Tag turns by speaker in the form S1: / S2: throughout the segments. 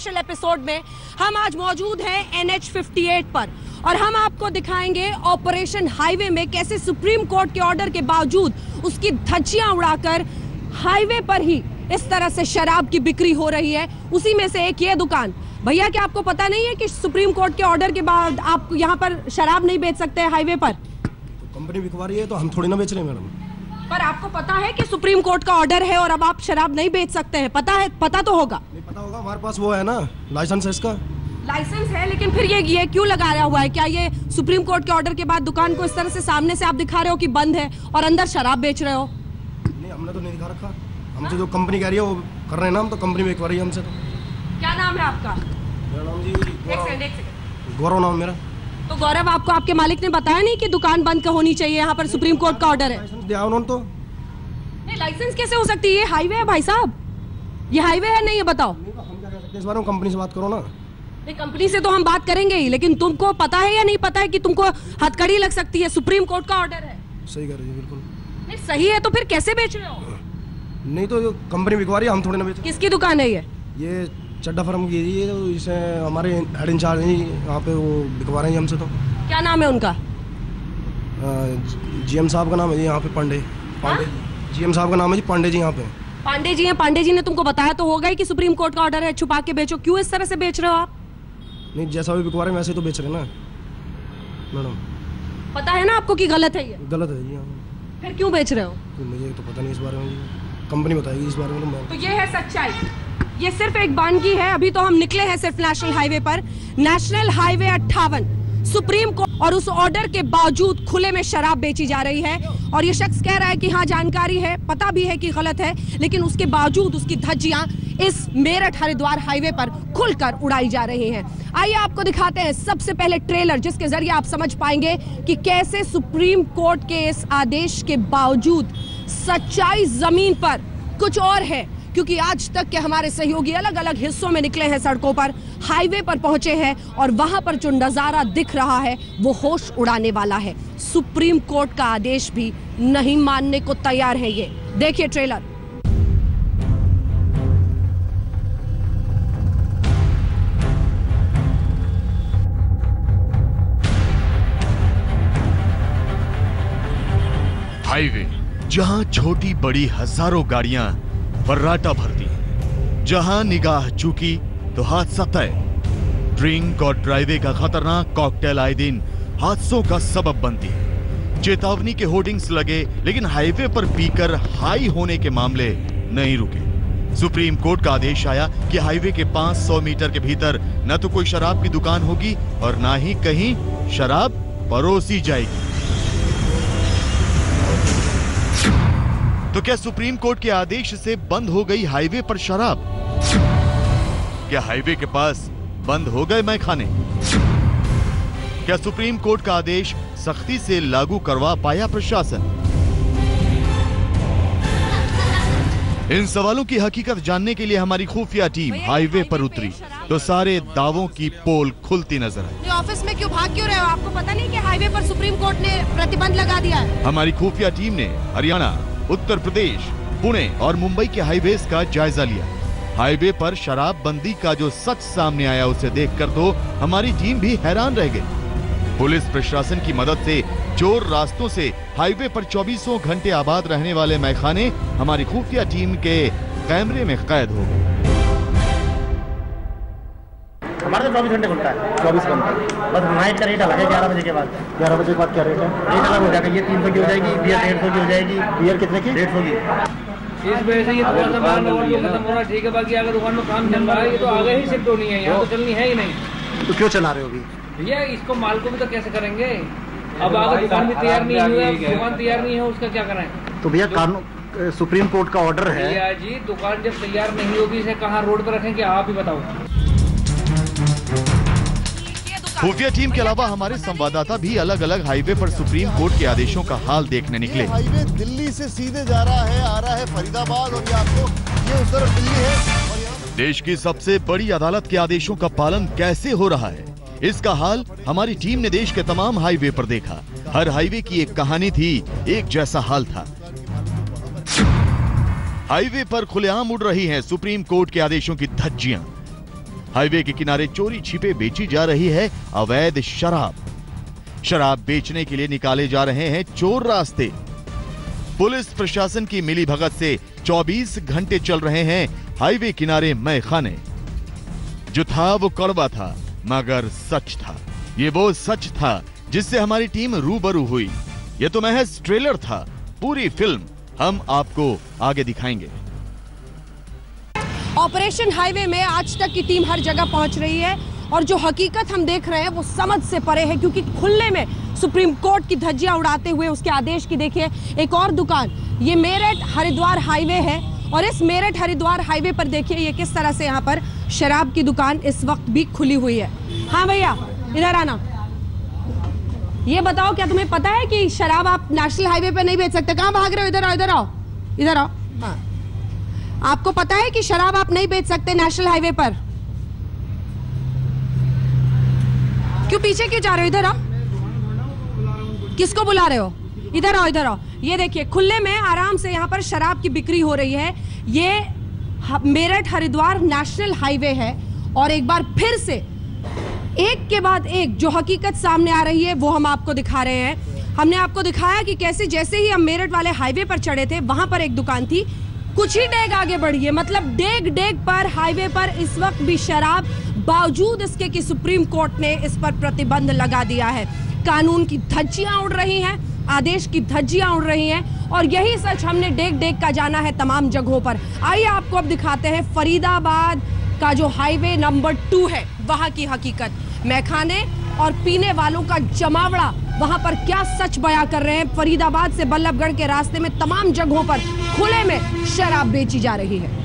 S1: Special episode में हम आज मौजूद हैं NH58 पर और हम आपको दिखाएंगे ऑपरेशन हाईवे में कैसे सुप्रीम कोर्ट के ऑर्डर के बावजूद उसकी धज्जियां उड़ाकर हाईवे पर ही इस तरह से शराब की बिक्री हो रही है। उसी में से एक ये दुकान। भैया, क्या आपको पता नहीं है कि सुप्रीम कोर्ट के ऑर्डर के बाद आप यहाँ पर शराब नहीं बेच सकते हैं हाईवे पर?
S2: कंपनी बिकवा रही है तो हम थोड़ी ना बेच रहे हैं मैडम।
S1: पर आपको पता है कि सुप्रीम कोर्ट का ऑर्डर है और अब आप शराब नहीं बेच सकते हैं? पता है? पता तो होगा।
S2: नहीं पता होगा, हमारे पास वो है ना, लाइसेंस है इसका।
S1: लाइसेंस है, लेकिन फिर ये क्यों लगाया हुआ है? क्या ये सुप्रीम कोर्ट के ऑर्डर के बाद दुकान को इस तरह से सामने से आप दिखा रहे हो कि बंद है और अंदर शराब बेच रहे हो?
S2: नहीं, हमने तो नहीं दिखा रखा। हमसे जो कंपनी कह रही है वो कर रहे हैं ना, हम तो कंपनी में बिकवा रही है हमसे। तो
S1: क्या नाम है आपका?
S2: मेरा नाम जी
S1: एक सेकंड।
S2: गौरव नाम मेरा।
S1: तो गौरव, आपको आपके मालिक ने बताया नहीं कि दुकान बंद होनी चाहिए? यहाँ पर सुप्रीम कोर्ट का ऑर्डर है।
S2: लाइसेंस दिया उन्होंने तो।
S1: नहीं, लाइसेंस कैसे हो सकती है? ये हाईवे है भाई साहब, ये हाईवे है। नहीं, ये बताओ।
S2: हम क्या कह सकते हैं इस बारे में? कंपनी से बात करो ना।
S1: नहीं, कंपनी से तो हम बात करेंगे ही, लेकिन तुमको पता है या नहीं पता है कि तुमको हथकड़ी लग सकती है? सुप्रीम कोर्ट का ऑर्डर है।
S2: सही कह रही है, बिल्कुल
S1: नहीं सही है तो फिर कैसे बेच रहे हो?
S2: नहीं तो कंपनी बिकवा रही है, हम थोड़ी ना बेच।
S1: किसकी दुकान है ये?
S2: ये चड्डा फर्म की है, तो इसे हमारे हेड इंचार्ज हैं यहाँ पे, वो बिकवा रहे हैं हमसे। तो क्या
S1: नाम है उनका?
S2: GM साहब का नाम है जी यहाँ पे, पांडे। GM साहब का नाम है जी, पांडे जी यहाँ पे।
S1: पांडे जी हैं। पांडे जी ने तुमको बताया तो होगा ही कि सुप्रीम कोर्ट का ऑर्डर है, छुपा के बेचो। क्यों इस तरह से बेच रहे हो आप?
S2: नहीं, जैसा भी बिकवा रहे हैं वैसे तो बेच रहे हैं ना मैडम।
S1: पता है ना आपको कि गलत है ये?
S2: गलत है जी।
S1: फिर क्यों बेच रहे हो?
S2: मुझे तो पता नहीं इस बारे में जी, कंपनी बताएगी इस बारे में।
S1: तो ये है सच्चाई, ये सिर्फ एक बानगी है। अभी तो हम निकले हैं सिर्फ नेशनल हाईवे पर, नेशनल हाईवे 58 सुप्रीम कोर्ट, और उस ऑर्डर के बावजूद खुले में शराब बेची जा रही है। और ये शख्स कह रहा है कि हाँ जानकारी है, पता भी है कि गलत है, लेकिन उसके बावजूद उसकी धज्जियां इस मेरठ हरिद्वार हाईवे पर खुलकर उड़ाई जा रही हैं। आइए आपको दिखाते हैं सबसे पहले ट्रेलर, जिसके जरिए आप समझ पाएंगे कि कैसे सुप्रीम कोर्ट के इस आदेश के बावजूद सच्चाई जमीन पर कुछ और है। क्योंकि आज तक के हमारे सहयोगी अलग अलग हिस्सों में निकले हैं, सड़कों पर, हाईवे पर पहुंचे हैं, और वहां पर जो नजारा दिख रहा है वो होश उड़ाने वाला है। सुप्रीम कोर्ट का आदेश भी नहीं मानने को तैयार है। ये देखिए ट्रेलर।
S3: हाईवे, जहां छोटी बड़ी हजारों गाड़ियां फर्राटा भरती हैं, जहां निगाह चूकी तो हादसा तय। ड्रिंक और ड्राइविंग का खतरनाक कॉकटेल आए दिन हादसों का सबब बनती है। चेतावनी के होर्डिंग्स लगे, लेकिन हाईवे पर पीकर हाई होने के मामले नहीं रुके। सुप्रीम कोर्ट का आदेश आया कि हाईवे के 500 मीटर के भीतर न तो कोई शराब की दुकान होगी और ना ही कहीं शराब परोसी जाएगी। तो क्या सुप्रीम कोर्ट के आदेश से बंद हो गई हाईवे पर शराब? क्या हाईवे के पास बंद हो गए मैखाने? क्या सुप्रीम कोर्ट का आदेश सख्ती से लागू करवा पाया प्रशासन? इन सवालों की हकीकत जानने के लिए हमारी खुफिया टीम हाईवे पर उतरी तो सारे दावों की पोल खुलती नजर आई।
S1: ऑफिस में क्यों भाग क्यों रहे हो? आपको पता नहीं कि हाईवे पर सुप्रीम कोर्ट ने प्रतिबंध लगा दिया है?
S3: हमारी खुफिया टीम ने हरियाणा, उत्तर प्रदेश, पुणे और मुंबई के हाईवेज का जायजा लिया। हाईवे पर शराबबंदी का जो सच सामने आया उसे देखकर तो हमारी टीम भी हैरान रह गई। पुलिस प्रशासन की मदद से चोर रास्तों से हाईवे पर 24 घंटे आबाद रहने वाले मैखाने हमारी खुफिया टीम के कैमरे में कैद हो गए।
S4: हमारे तो 24 घंटे खुलता है। 24 घंटे बस नाइट का रेट अलग है। 11 बजे के बाद 11 बजे के बाद क्या रेट है? रेट अलग हो जाएगा। ये 300 की हो जाएगी, बियर 150 की हो जाएगी। बियर कितने की? 150 की।
S5: इस वजह से ये थोड़ा सा माल खत्म हो रहा है, ठीक है। बाकी अगर दुकान में काम चल रहा है, ये तो आगे ही शिफ्ट होनी है, यहाँ तो चलनी है ही नहीं।
S4: तो क्यों चला रहे हो अभी?
S5: भैया इसको माल को भी तो कैसे करेंगे? अब अगर दुकान भी तैयार नहीं हुई है, दुकान तैयार नहीं है, उसका क्या करें?
S4: तो भैया कानून सुप्रीम कोर्ट का ऑर्डर है।
S5: भैया जी, दुकान जब तैयार नहीं होगी, इसे कहाँ रोड पर रखेंगे? आप ही बताओ।
S3: खुफिया टीम के अलावा हमारे संवाददाता भी अलग अलग हाईवे पर सुप्रीम कोर्ट के आदेशों का हाल देखने निकले।
S6: हाईवे दिल्ली से सीधे जा रहा है, आ रहा है फरीदाबाद, और ये आपको ये उस तरफ दिल्ली है। और
S3: देश की सबसे बड़ी अदालत के आदेशों का पालन कैसे हो रहा है, इसका हाल हमारी टीम ने देश के तमाम हाईवे पर देखा। हर हाईवे की एक कहानी थी, एक जैसा हाल था। हाईवे पर खुलेआम उड़ रही हैं सुप्रीम कोर्ट के आदेशों की धज्जियां। हाईवे के किनारे चोरी छिपे बेची जा रही है अवैध शराब। शराब बेचने के लिए निकाले जा रहे हैं चोर रास्ते। पुलिस प्रशासन की मिलीभगत से 24 घंटे चल रहे हैं हाईवे किनारे मैखाने। जो था वो कड़वा था मगर सच था। ये वो सच था जिससे हमारी टीम रूबरू हुई। ये तो महज ट्रेलर था, पूरी फिल्म हम आपको आगे दिखाएंगे।
S1: ऑपरेशन हाईवे में आज तक की टीम हर जगह पहुंच रही है और जो हकीकत हम देख रहे हैं वो समझ से परे है, क्योंकि खुले में सुप्रीम कोर्ट की धज्जियां उड़ाते हुए उसके आदेश की देखिए एक और दुकान। ये मेरठ हरिद्वार हाईवे है और इस मेरठ हरिद्वार हाईवे पर देखिए ये किस तरह से यहाँ पर शराब की दुकान इस वक्त भी खुली हुई है। हाँ भैया इधर आना, ये बताओ क्या तुम्हें पता है कि शराब आप नेशनल हाईवे पर नहीं बेच सकते? कहाँ भाग रहे हो? इधर आओ, इधर आओ, इधर आओ। हाँ, आपको पता है कि शराब आप नहीं बेच सकते नेशनल हाईवे पर? क्यों पीछे क्यों जा रहे हो? इधर आओ। किसको बुला रहे हो? इधर आओ, इधर आओ। ये देखिए खुले में आराम से यहाँ पर शराब की बिक्री हो रही है। ये मेरठ हरिद्वार नेशनल हाईवे है और एक बार फिर से एक के बाद एक जो हकीकत सामने आ रही है वो हम आपको दिखा रहे हैं। हमने आपको दिखाया कि कैसे जैसे ही हम मेरठ वाले हाईवे पर चढ़े थे वहां पर एक दुकान थी, कुछ ही डेग आगे बढ़ी है, मतलब डेग डेग पर हाईवे पर इस वक्त भी शराब, बावजूद इसके कि सुप्रीम कोर्ट ने इस पर प्रतिबंध लगा दिया है। कानून की धज्जियां उड़ रही हैं, आदेश की धज्जियां उड़ रही हैं और यही सच हमने डेग डेग का जाना है तमाम जगहों पर। आइए आपको अब दिखाते हैं फरीदाबाद का जो हाईवे नंबर 2 है वहां की हकीकत। मैखाने और पीने वालों का जमावड़ा वहां पर क्या सच बयां कर रहे हैं। फरीदाबाद से बल्लभगढ़ के रास्ते में तमाम जगहों पर खुले में शराब बेची जा रही है।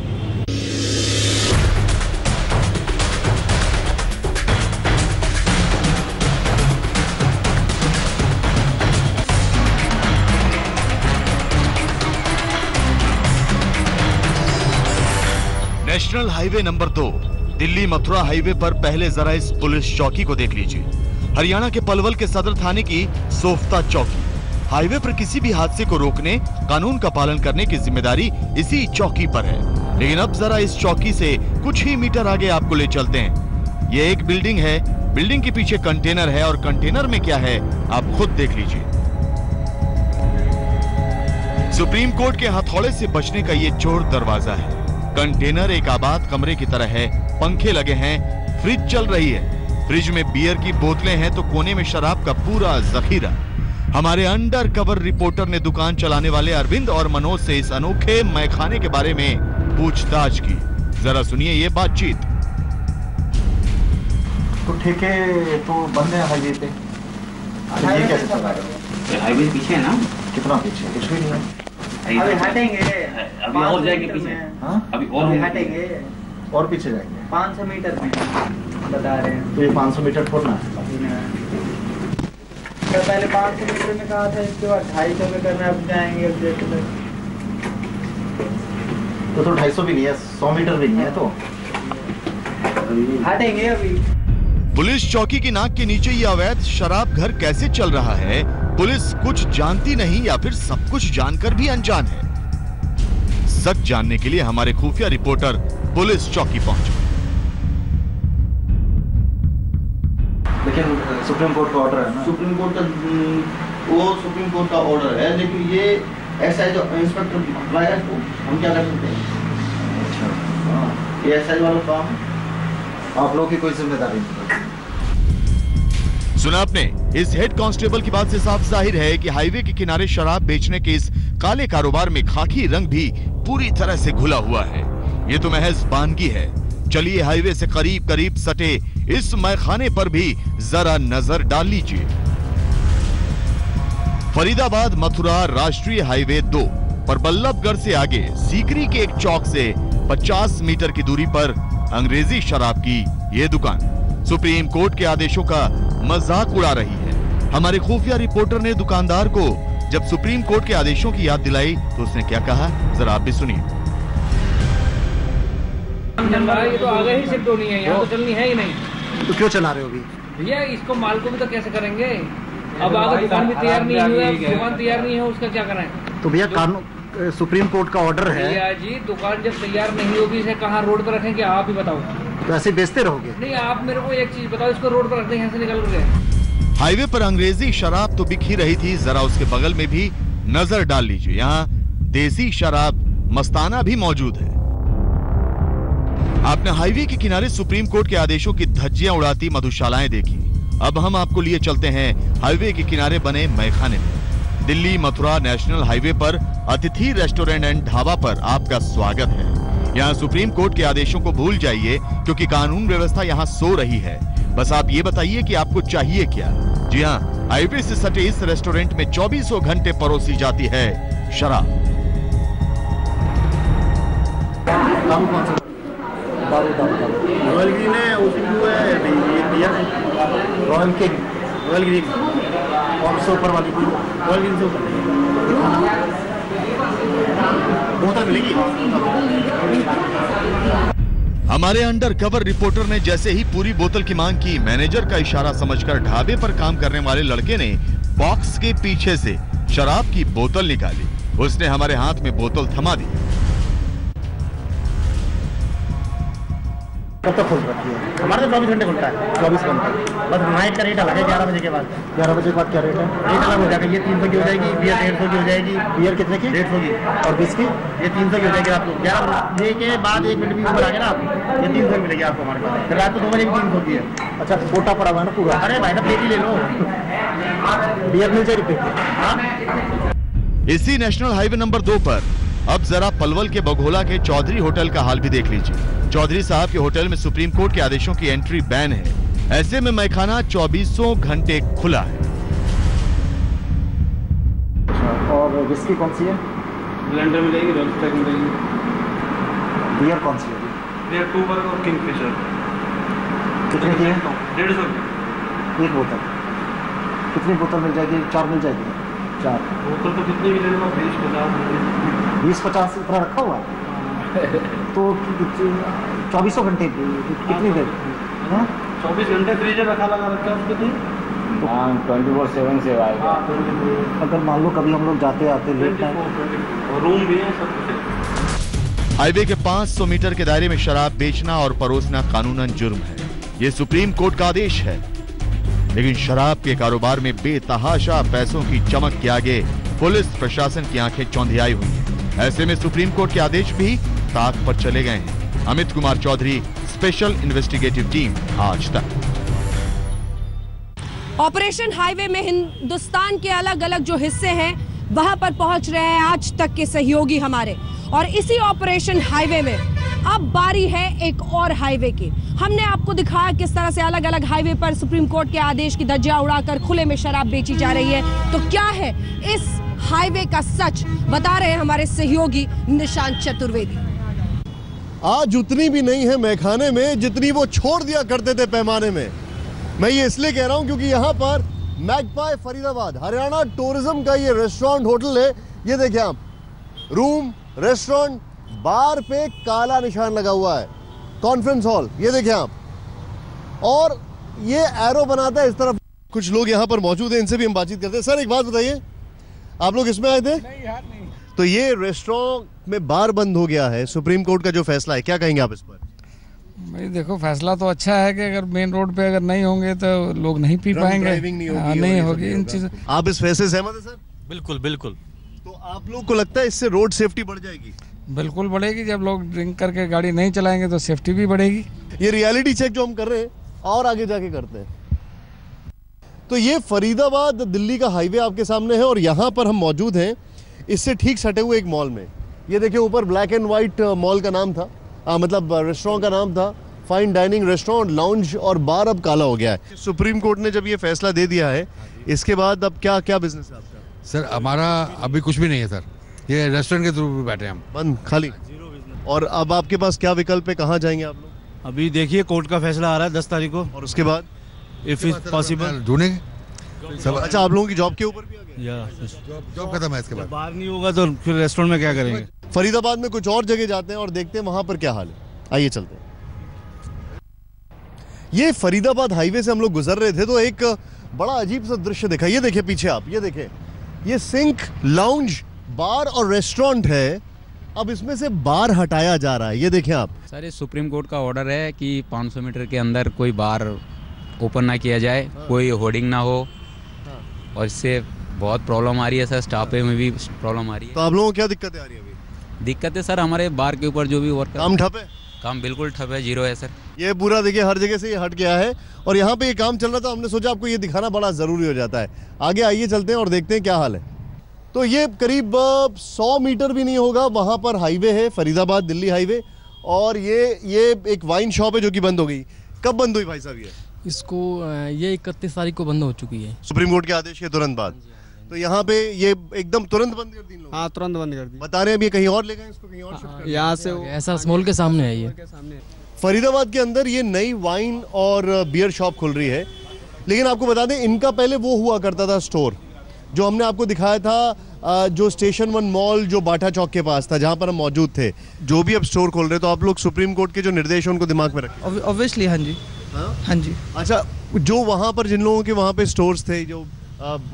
S3: National highway number 2 Delhi Mathura highway पर पहले जरा इस पुलिस चौकी को देख लीजिए। हरियाणा के पलवल के सदर थाने की सोफ्ता चौकी। हाईवे पर किसी भी हादसे को रोकने, कानून का पालन करने की जिम्मेदारी इसी चौकी पर है। लेकिन अब जरा इस चौकी से कुछ ही मीटर आगे आपको ले चलते हैं। ये एक बिल्डिंग है, बिल्डिंग के पीछे कंटेनर है और कंटेनर में क्या है आप खुद देख लीजिए। सुप्रीम कोर्ट के हथौड़े से बचने का ये चोर दरवाजा है। कंटेनर एक आबाद कमरे की तरह है, पंखे लगे हैं, फ्रिज चल रही है। फ्रिज में बियर की बोतलें हैं तो कोने में शराब का पूरा जखीरा। हमारे अंडर कवर रिपोर्टर ने दुकान चलाने वाले अरविंद और मनोज से इस अनोखे मैखाने के बारे में पूछताछ की। जरा सुनिए ये बातचीत।
S4: तो ठेके तो बंद है हाईवे पे, ये कैसे चल रहा है?
S7: हाईवे पीछे है ना?
S4: कितना पीछे? कुछ भी नहीं है।
S7: अभी हटेंगे, अभी और जाएंगे पीछे। हाँ? अभी और
S4: हटेंगे और पीछे जाएंगे
S7: 500 मीटर में बता रहे हैं।
S4: तो ये 500 मीटर छोड़ना है।
S7: तो पहले 500 मीटर में कहा था, इसके बाद 250 में करना, अब जाएंगे 150 तक।
S4: तो 250 भी नहीं है, 100 मीटर भी नहीं है, तो
S7: हटेंगे अभी।
S3: पुलिस चौकी की नाक के नीचे ये अवैध शराब घर कैसे चल रहा है, पुलिस कुछ जानती नहीं या फिर सब कुछ जानकर भी अनजान है। सच जानने के लिए हमारे खुफिया रिपोर्टर पुलिस चौकी पहुंचे।
S4: लेकिन सुप्रीम कोर्ट का ऑर्डर है ना?
S8: सुप्रीम कोर्ट का वो सुप्रीम कोर्ट का ऑर्डर है, लेकिन ये ऐसा है जो इंस्पेक्टर बुलाया तो हम क्या कर सकते हैं? अच्छा, ये ऐसा ही वाला काम है,
S4: आप लोगों की कोई जिम्मेदारी नहीं।
S3: सुना आपने, इस हेड कांस्टेबल की बात से साफ जाहिर है कि हाईवे के किनारे शराब बेचने के इस काले कारोबार में खाकी रंग भी पूरी तरह से घुला हुआ है। ये तो महज वानगी है। चलिए हाईवे से करीब करीब सटे इस मैखाने पर भी जरा नजर डाल लीजिए। फरीदाबाद मथुरा राष्ट्रीय हाईवे 2 पर बल्लभगढ़ से आगे सीकरी के एक चौक से 50 मीटर की दूरी पर अंग्रेजी शराब की ये दुकान सुप्रीम कोर्ट के आदेशों का मजाक उड़ा रही है। हमारे खुफिया रिपोर्टर ने दुकानदार को जब सुप्रीम कोर्ट के आदेशों की याद दिलाई तो उसने क्या कहा, जरा आप भी सुनिए।
S5: ये तो आगे ही शिफ्ट होनी है, यहाँ तो चलनी है ही नहीं।
S4: तो क्यों चला रहे हो अभी?
S5: भैया इसको माल को भी तो कैसे करेंगे? अब आगे दुकान भी तैयार नहीं हुई है, दुकान तैयार नहीं है, उसका क्या करें?
S4: तो भैया कानून सुप्रीम कोर्ट का ऑर्डर है।
S5: भैया जी दुकान जब तैयार नहीं होगी इसे कहाँ रोड पर रखेंगे आप ही बताओ।
S6: तो ऐसे बेचते रहोगे?
S5: नहीं, आप मेरे को एक चीज बताओ, इसको रोड पर रखते हैं, यहाँ से निकल गए।
S3: हाईवे पर अंग्रेजी शराब तो बिक ही रही थी, जरा उसके बगल में भी नजर डाल लीजिए, यहाँ देसी शराब मस्ताना भी मौजूद है। आपने हाईवे के किनारे सुप्रीम कोर्ट के आदेशों की धज्जियां उड़ाती मधुशालाएं देखी। अब हम आपको लिए चलते हैं हाईवे के किनारे बने मैखाने में। दिल्ली मथुरा नेशनल हाईवे पर अतिथि रेस्टोरेंट एंड ढाबा पर आपका स्वागत है। यहाँ सुप्रीम कोर्ट के आदेशों को भूल जाइए, क्योंकि कानून व्यवस्था यहाँ सो रही है। बस आप ये बताइए कि आपको चाहिए क्या। जी हाँ, हाईवे से सटे इस रेस्टोरेंट में 24 घंटे परोसी जाती है शराब।
S4: रॉयल ग्रीन है, ओसिंगू है, ये बियर है, रॉयल किंग, रॉयल ग्रीन, और से ऊपर वाली रॉयल ग्रीन से ऊपर बोतल मिलेगी।
S3: हमारे अंडर कवर रिपोर्टर ने जैसे ही पूरी बोतल की मांग की, मैनेजर का इशारा समझकर ढाबे पर काम करने वाले लड़के ने बॉक्स के पीछे से शराब की बोतल निकाली। उसने हमारे हाथ में बोतल थमा दी।
S4: कब तक खोल रखी है? हमारे तो 24 घंटे खुलता है, 24 घंटे। बस नाइट का रेट अलग है, 11 बजे के बाद। 11 बजे के बाद क्या रेट है? रेट अलग हो जाएगा। ये 300 की हो जाएगी, बियर 150 की हो जाएगी। बियर कितने की? 150 की। और बिस्की ये 300 की हो जाएगी आपको। 11 बजे के बाद 1 मिनट भी ऊपर आ गया ना आप, ये 300 की मिलेगी आपको हमारे पास। फिर रात को 2 बजे भी 300 की है। अच्छा, कोटा पड़ा हुआ है ना पूरा? अरे भाई ना, पेटी ले लो, बियर मिल जाएगी पेटी।
S3: इसी नेशनल हाईवे नंबर 2 पर अब जरा पलवल के बघोला के चौधरी होटल का हाल भी देख लीजिए। चौधरी साहब के होटल में सुप्रीम कोर्ट के आदेशों की एंट्री बैन है। ऐसे में मैखाना 24 घंटे खुला है।
S4: और विस्की कौन सी है?
S7: ब्लेंडर मिलेगी, रोस्टर मिलेगी।
S4: बियर कौन सी है?
S7: बियर 2 बर्ग और किंगफिशर।
S4: कितने की है?
S7: 150 की।
S4: एक बोतल। कितनी बोतल मिल जाएगी? 4 मिल जाएगी? 4
S7: बोतल तो कितनी मिलेगी?
S4: 20-50 इतना रखा हुआ है। तो 24 घंटे कितनी देर?
S7: 24 घंटे फ्रीजर रखा लगा रखा है उसके लिए।
S9: 24/7 से आएगा।
S4: अगर मान लो कभी हम लोग जाते आते लेट टाइम,
S7: रूम भी है, सब कुछ।
S3: हाईवे के 500 मीटर के दायरे में शराब बेचना और परोसना कानूनन जुर्म है। ये सुप्रीम कोर्ट का आदेश है। लेकिन शराब के कारोबार में बेतहाशा पैसों की चमक के आगे पुलिस प्रशासन की आंखें चौंधियाई हुई हैं। ऐसे में सुप्रीम कोर्ट के आदेश भी ताक पर चले गए हैं। Amit Kumar Chaudhary, special investigative team, Aaj Tak.
S1: Operation highway में हिंदुस्तान के अलग अलग जो हिस्से हैं वहां पर पहुंच रहे हैं आज तक के सहयोगी हमारे, और इसी ऑपरेशन हाईवे में अब बारी है एक और हाईवे की। हमने आपको दिखाया किस तरह से अलग अलग हाईवे पर सुप्रीम कोर्ट के आदेश की धज्जियां उड़ाकर खुले में शराब बेची जा रही है। तो क्या है इस हाईवे का सच, बता रहे हैं हमारे सहयोगी निशांत चतुर्वेदी।
S6: आज उतनी भी नहीं है मैखाने में जितनी वो छोड़ दिया करते थे पैमाने में। मैं ये इसलिए कह रहा हूं क्योंकि यहाँ पर मैगपाई फरीदाबाद हरियाणा टूरिज्म का ये रेस्टोरेंट होटल है। ये देखिए आप, रूम, रेस्टोरेंट, बार पे काला निशान लगा हुआ है, कॉन्फ्रेंस हॉल, ये देखिए आप, और ये एरो बनाता है इस तरफ। कुछ लोग यहाँ पर मौजूद हैं, इनसे भी हम बातचीत करते हैं। सर एक बात बताइए, आप लोग इसमें आए थे?
S7: नहीं यार, नहीं।
S6: तो ये रेस्टोरेंट में बार बंद हो गया है, सुप्रीम कोर्ट का जो फैसला है, क्या कहेंगे आप इस पर?
S10: भाई देखो, फैसला तो अच्छा है कि अगर मेन रोड पे अगर नहीं होंगे तो लोग नहीं पी पाएंगे, नहीं होगी इन चीजों।
S6: आप इस फैसले से सहमत है सर?
S11: बिल्कुल बिल्कुल।
S6: तो आप लोग को लगता है इससे रोड सेफ्टी बढ़ जाएगी?
S10: बिल्कुल बढ़ेगी। जब लोग ड्रिंक करके गाड़ी नहीं चलाएंगे तो सेफ्टी भी बढ़ेगी।
S6: ये रियलिटी चेक जो हम कर रहे हैं और आगे जाके करते हैं। तो ये फरीदाबाद दिल्ली का हाईवे आपके सामने है और यहाँ पर हम मौजूद हैं इससे ठीक सटे हुए एक मॉल में। ये देखिए ऊपर ब्लैक एंड व्हाइट मॉल का नाम था, मतलब रेस्टोरेंट का नाम था, फाइन डाइनिंग रेस्टोरेंट, लाउंज और बार अब काला हो गया है। सुप्रीम कोर्ट ने जब ये फैसला दे दिया है, इसके बाद अब क्या क्या बिजनेस है आपका?
S12: सर हमारा अभी कुछ भी नहीं है सर, ये रेस्टोरेंट के थ्रू भी बैठे हैं हम,
S6: बंद, खाली। और अब आपके पास क्या विकल्प है, कहाँ जाएंगे आप लोग?
S11: अभी देखिए कोर्ट का फैसला आ रहा है 10 तारीख को,
S6: और उसके बाद
S11: इफ इज पॉसिबल
S12: ढूंढेंगे।
S6: अच्छा, आप लोगों की जॉब के ऊपर भी आ गया?
S12: जॉब खत्म है, इसके बाद
S11: बाहर नहीं होगा तो फिर रेस्टोरेंट में क्या करेंगे?
S6: फरीदाबाद में कुछ और जगह जाते हैं और देखते हैं वहां पर क्या हाल है। आइए चलते हैं। ये फरीदाबाद हाईवे से हम लोग गुजर रहे थे तो एक बड़ा अजीब सा दृश्य देखा। ये देखिए पीछे आप, ये देखिए, ये सिंक, लाउंज, बार और रेस्टोरेंट है अब इसमें से बार हटाया जा रहा है। ये देखें आप
S13: सर, ये सुप्रीम कोर्ट का ऑर्डर है कि 500 मीटर के अंदर कोई बार ओपन ना किया जाए, कोई होर्डिंग ना हो, और इससे बहुत प्रॉब्लम आ रही है सर, स्टाफ में भी प्रॉब्लम आ रही है।
S6: तो आप लोगों को क्या दिक्कतें आ रही है अभी?
S13: दिक्कत है सर, हमारे बार के ऊपर जो भी वर्क
S6: काम ठप है,
S13: काम बिल्कुल ठप है, जीरो है सर।
S6: ये पूरा देखिए हर जगह से ये हट गया है और यहाँ पे ये काम चल रहा था। हमने सोचा आपको ये दिखाना बड़ा ज़रूरी हो जाता है। आगे आइए चलते हैं और देखते हैं क्या हाल है। तो ये करीब 100 मीटर भी नहीं होगा, वहाँ पर हाईवे है, फरीदाबाद दिल्ली हाईवे, और ये एक वाइन शॉप है जो कि बंद हो गई। कब बंद हुई भाई साहब?
S14: इसको ये 31 तारीख को बंद हो चुकी है,
S6: सुप्रीम कोर्ट के आदेश के तुरंत बाद। तो यहाँ पे ये एकदम तुरंत बंद कर दी लोग?
S15: हाँ, तुरंत बंद कर दी।
S6: बता रहे हैं अब ये कहीं और ले गए इसको, कहीं और शिफ्ट कर दिया।
S15: यहाँ से
S14: ऐसा मॉल के सामने है। ये
S6: फरीदाबाद के अंदर ये नई वाइन और बियर शॉप खुल रही है, लेकिन आपको बता दें इनका पहले वो हुआ करता था स्टोर जो हमने आपको दिखाया था, जो स्टेशन 1 मॉल जो बाटा चौक के पास था, जहाँ पर हम मौजूद थे। जो भी अब स्टोर खोल रहे, तो आप लोग सुप्रीम कोर्ट के जो निर्देश हैं उनको दिमाग में रखें।
S15: ऑब्वियसली, हाँ जी, हाँ जी।
S6: अच्छा, जो वहाँ पर जिन लोगों के वहाँ पे स्टोर्स थे, जो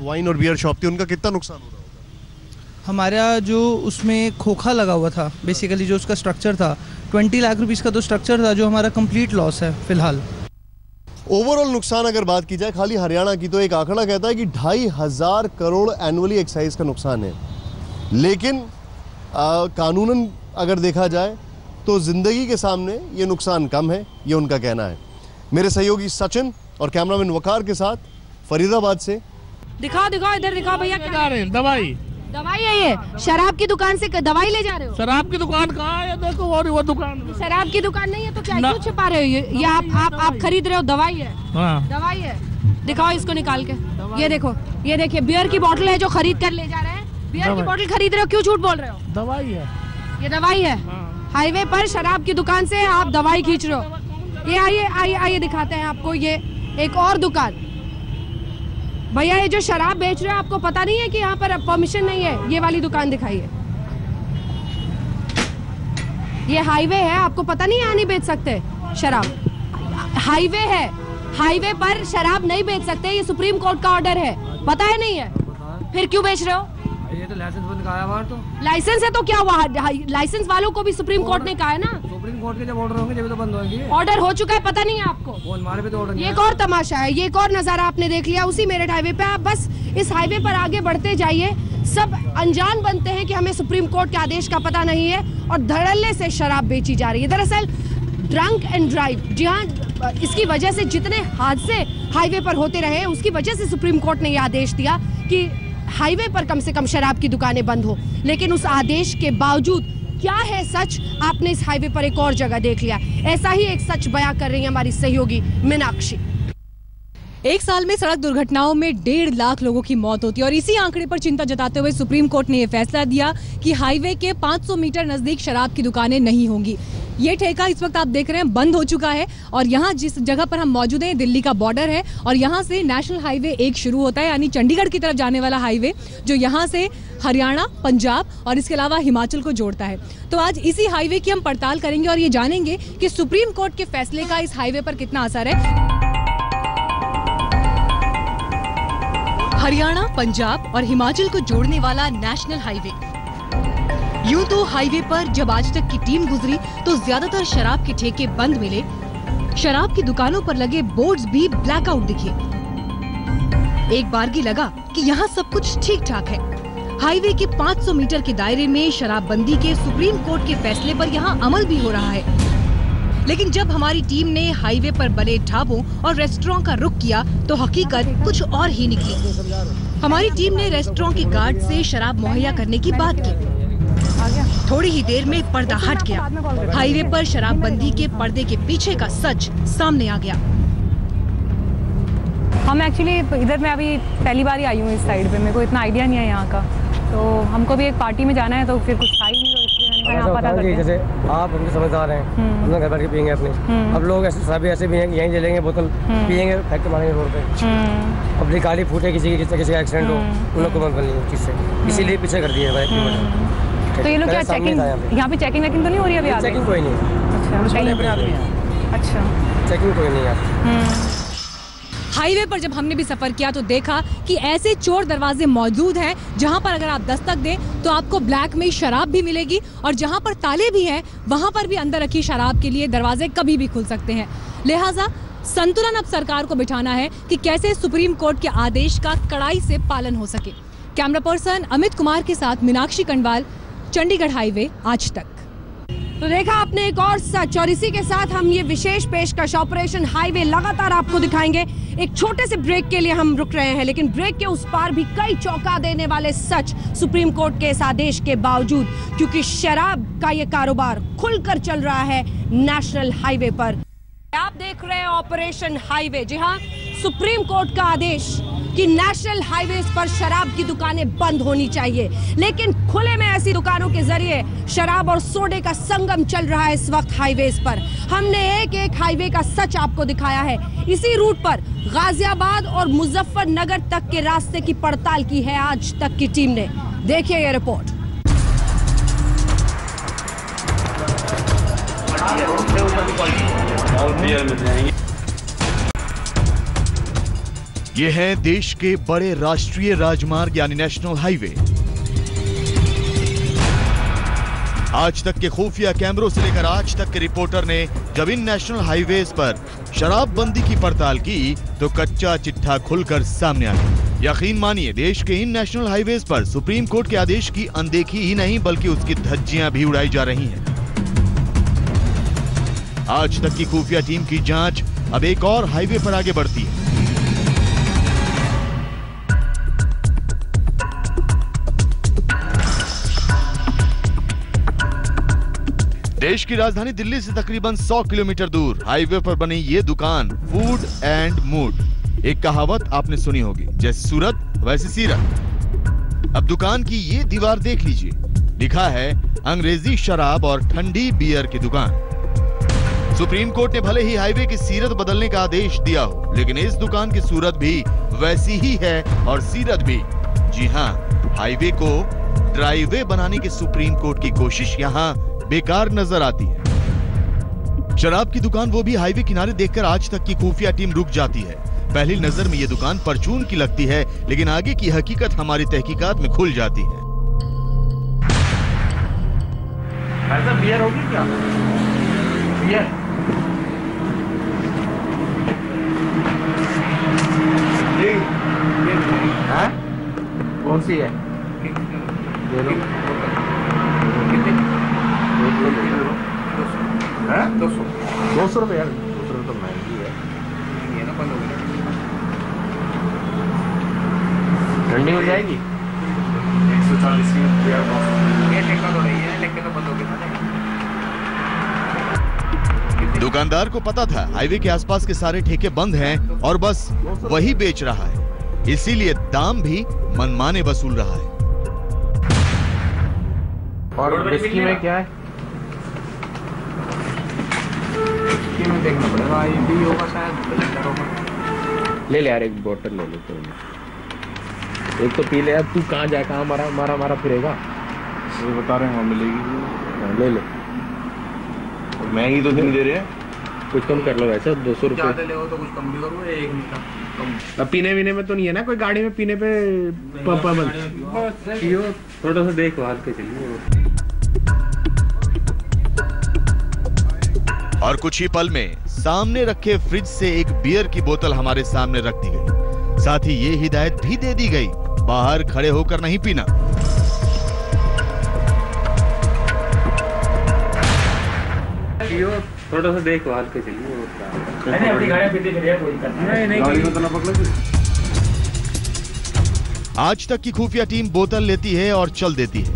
S6: वाइन और बियर शॉप थी, उनका कितना नुकसान हो रहा होगा?
S15: हमारा जो उसमें खोखा लगा हुआ था, बेसिकली जो उसका स्ट्रक्चर था, 20 लाख रुपीस का तो स्ट्रक्चर था, जो हमारा कंप्लीट लॉस है फिलहाल।
S6: ओवरऑल नुकसान अगर बात की जाए खाली हरियाणा की, तो एक आंकड़ा कहता है कि 2,500 करोड़ एनुअली एक्साइज का नुकसान है। लेकिन कानूनन अगर देखा जाए तो जिंदगी के सामने ये नुकसान कम है, ये उनका कहना है। मेरे सहयोगी सचिन और कैमरामैन वकार के साथ फरीदाबाद से।
S1: दिखाओ इधर दिखाओ भैया, क्या
S5: रहे हैं?
S1: दवाई है ये? शराब की दुकान से दवाई ले जा रहे हो?
S5: शराब की दुकान कहाँ है? देखो, और वो दुकान।
S1: शराब की दुकान नहीं है तो क्या क्यों छिपा रहे हो? ये आप खरीद रहे हो? दवाई है।
S5: हाँ।
S1: दवाई है, दिखाओ इसको निकाल के। ये देखो, ये देखिए बियर की बोतल है जो खरीद कर ले जा रहे हैं। बियर की बोतल खरीद रहे हो, क्यों झूठ बोल रहे हो?
S5: दवाई है,
S1: ये दवाई है। हाईवे पर शराब की दुकान से आप दवाई खींच रहे हो। ये आइए दिखाते हैं आपको, ये एक और दुकान। भैया, ये जो शराब बेच रहे हो, आपको पता नहीं है कि यहाँ पर परमिशन नहीं है? ये वाली दुकान दिखाइए, ये हाईवे है, आपको पता नहीं है यहाँ नहीं बेच सकते शराब? हाईवे है, हाईवे पर शराब नहीं बेच सकते, ये सुप्रीम कोर्ट का ऑर्डर है। पता है नहीं है? फिर क्यों बेच रहे हो?
S5: ये तो लाइसेंस बंद कहा है। तो
S1: लाइसेंस है तो क्या हुआ? लाइसेंस वालों को भी सुप्रीम कोर्ट ने कहा है ना।
S5: सुप्रीम कोर्ट के जब ऑर्डर होंगे जब तो बंद होंगे।
S1: ऑर्डर हो चुका है, पता नहीं है आपको?
S5: हमारे पे तो ऑर्डर।
S1: ये एक और तमाशा है, ये एक और नजारा आपने देख लिया उसी मेरठ हाईवे पे। आप बस इस हाईवे पर आगे बढ़ते जाइए, सब अनजान बनते हैं कि हमें सुप्रीम कोर्ट के आदेश का पता नहीं है और धड़ल्ले से शराब बेची जा रही है। दरअसल ड्रंक एंड ड्राइव, जी हाँ, इसकी वजह से जितने हादसे हाईवे पर होते रहे, उसकी वजह से सुप्रीम कोर्ट ने यह आदेश दिया कि हाईवे पर कम से कम शराब की दुकानें बंद हो। लेकिन उस आदेश के बावजूद क्या है सच, आपने इस हाईवे पर एक और जगह देख लिया। ऐसा ही एक सच बयां कर रही है हमारी सहयोगी मीनाक्षी।
S16: एक साल में सड़क दुर्घटनाओं में 1.5 लाख लोगों की मौत होती है और इसी आंकड़े पर चिंता जताते हुए सुप्रीम कोर्ट ने यह फैसला दिया कि हाईवे के 500 मीटर नजदीक शराब की दुकानें नहीं होंगी। ये ठेका इस वक्त आप देख रहे हैं बंद हो चुका है और यहाँ जिस जगह पर हम मौजूद हैं दिल्ली का बॉर्डर है और यहाँ से नेशनल हाईवे 1 शुरू होता है, यानी चंडीगढ़ की तरफ जाने वाला हाईवे, जो यहाँ से हरियाणा, पंजाब और इसके अलावा हिमाचल को जोड़ता है। तो आज इसी हाईवे की हम पड़ताल करेंगे और ये जानेंगे कि सुप्रीम कोर्ट के फैसले का इस हाईवे पर कितना असर है। हरियाणा, पंजाब और हिमाचल को जोड़ने वाला नेशनल हाईवे। यूं तो हाईवे पर जब आज तक की टीम गुजरी तो ज्यादातर शराब के ठेके बंद मिले, शराब की दुकानों पर लगे बोर्ड्स भी ब्लैकआउट दिखे। एक बारगी लगा कि यहाँ सब कुछ ठीक ठाक है। हाईवे के 500 मीटर के दायरे में शराबबंदी के सुप्रीम कोर्ट के फैसले पर यहाँ अमल भी हो रहा है। लेकिन जब हमारी टीम ने हाईवे पर बने ढाबों और रेस्टोरेंट का रुख किया तो हकीकत कुछ और ही निकली। हमारी टीम ने रेस्टोरेंट के गार्ड से शराब मुहैया करने की बात की। थोड़ी ही देर में पर्दा हट गया। हाईवे पर शराबबंदी के पर्दे के पीछे का सच सामने आ गया।
S17: हम एक्चुअली इधर मैं अभी पहली बार ही आई हूँ इस साइड पे, मेरे को इतना आइडिया नहीं है यहाँ का, तो हमको भी एक पार्टी में जाना है तो फिर कुछ खाई नहीं, तो इसलिए मैंने कहा यहाँ पता करते हैं।
S18: जैसे आप हमसे समझदार हैं, हम घर बैठ के पियेंगे अपने। अब लोग ऐसे भी हैं कि यहीं जलेंगे बोतल, पियेंगे, फेंक के मारेंगे रोड पे। अपनी गाड़ी फूटे, किसी का एक्सीडेंट हो, उन लोग को मत बनी उस चीज़ से, इसीलिए पीछे कर दिया भाई।
S17: तो ये लोग क्या चेकिंग, यहाँ पे चेकिंग वेकिंग तो नहीं हो रही अभी?
S18: चेकिंग कोई नहीं।
S17: अच्छा, चेकिंग कोई नहीं है।
S16: हाईवे पर जब हमने भी सफर किया तो देखा कि ऐसे चोर दरवाजे मौजूद हैं जहां पर अगर आप दस्तक दें तो आपको ब्लैक में शराब भी मिलेगी और जहां पर ताले भी हैं वहां पर भी अंदर रखी शराब के लिए दरवाजे कभी भी खुल सकते हैं। लिहाजा संतुलन अब सरकार को बिठाना है कि कैसे सुप्रीम कोर्ट के आदेश का कड़ाई से पालन हो सके। कैमरा पर्सन अमित कुमार के साथ मीनाक्षी कंडवाल, चंडीगढ़ हाईवे आज तक।
S1: तो देखा आपने एक और सच, और इसी के साथ हम ये विशेष पेशकश ऑपरेशन हाईवे लगातार आपको दिखाएंगे। एक छोटे से ब्रेक के लिए हम रुक रहे हैं, लेकिन ब्रेक के उस पार भी कई चौंका देने वाले सच सुप्रीम कोर्ट के इस आदेश के बावजूद, क्योंकि शराब का ये कारोबार खुलकर चल रहा है नेशनल हाईवे पर। आप देख रहे हैं ऑपरेशन हाईवे। जी हाँ, सुप्रीम कोर्ट का आदेश कि नेशनल हाईवे पर शराब की दुकानें बंद होनी चाहिए, लेकिन खुले में ऐसी दुकानों के जरिए शराब और सोडे का संगम चल रहा है इस वक्त हाईवेज पर। हमने एक एक हाईवे का सच आपको दिखाया है। इसी रूट पर गाजियाबाद और मुजफ्फरनगर तक के रास्ते की पड़ताल की है आज तक की टीम ने। देखिए ये रिपोर्ट।
S3: ये है देश के बड़े राष्ट्रीय राजमार्ग यानी नेशनल हाईवे। आज तक के खुफिया कैमरों से लेकर आज तक के रिपोर्टर ने जब इन नेशनल हाईवेज पर शराबबंदी की पड़ताल की तो कच्चा चिट्ठा खुलकर सामने आ गया। यकीन मानिए, देश के इन नेशनल हाईवेज पर सुप्रीम कोर्ट के आदेश की अनदेखी ही नहीं बल्कि उसकी धज्जियां भी उड़ाई जा रही हैं। आज तक की खुफिया टीम की जांच अब एक और हाईवे पर आगे बढ़ती है। देश की राजधानी दिल्ली से तकरीबन 100 किलोमीटर दूर हाईवे पर बनी ये दुकान फूड एंड मूड। एक कहावत आपने सुनी होगी, जैसे सूरत वैसे सीरत। अब दुकान की ये दीवार देख लीजिए, लिखा है अंग्रेजी शराब और ठंडी बियर की दुकान। सुप्रीम कोर्ट ने भले ही हाईवे की सीरत बदलने का आदेश दिया हो, लेकिन इस दुकान की सूरत भी वैसी ही है और सीरत भी। जी हाँ, हाईवे को ड्राईवे बनाने की सुप्रीम कोर्ट की कोशिश यहाँ बेकार नजर आती है। शराब की दुकान वो भी हाईवे किनारे देखकर आज तक की खुफिया टीम रुक जाती है। पहली नजर में ये दुकान परचून की लगती है, लेकिन आगे की हकीकत हमारी तहकीकात में खुल जाती है।
S4: ऐसा बियर होगी क्या? बियर कौन सी है? 200 रुपये यार, 200 रुपये तो महंगी है। ठंडी हो जाएगी। 140 की
S3: दुकानदार को पता था हाईवे के आसपास के सारे ठेके बंद हैं और बस वही बेच रहा है, इसीलिए दाम भी मनमाने वसूल रहा है।
S4: और विस्की में क्या है? विस्की में देखना पड़ेगा, ये भी होगा शायद। ले ले यार, एक बोतल ले ले तो। एक तो पी ले यार, तू कहाँ जाए, कहाँ मारा फिरेगा। ये बता रहे हैं वहाँ मिलेगी, ले ले। महंगी तो नहीं दे रहे हैं, कुछ कम कर लो वैसे। 200 रुपये ज़्यादा ले तो कुछ कम भी करो। एक मिनट, अब पीने वीने में तो नहीं है ना कोई, गाड़ी में पीने पे थोड़ा सा देखभाल के चलिए।
S3: और कुछ ही पल में सामने रखे फ्रिज से एक बियर की बोतल हमारे सामने रख दी गई। साथ ही ये हिदायत भी दे दी गई, बाहर खड़े होकर नहीं पीना।
S4: थोड़ा सा देखभाल के चलिए।
S3: आज तक की खुफिया टीम बोतल लेती है और चल देती है।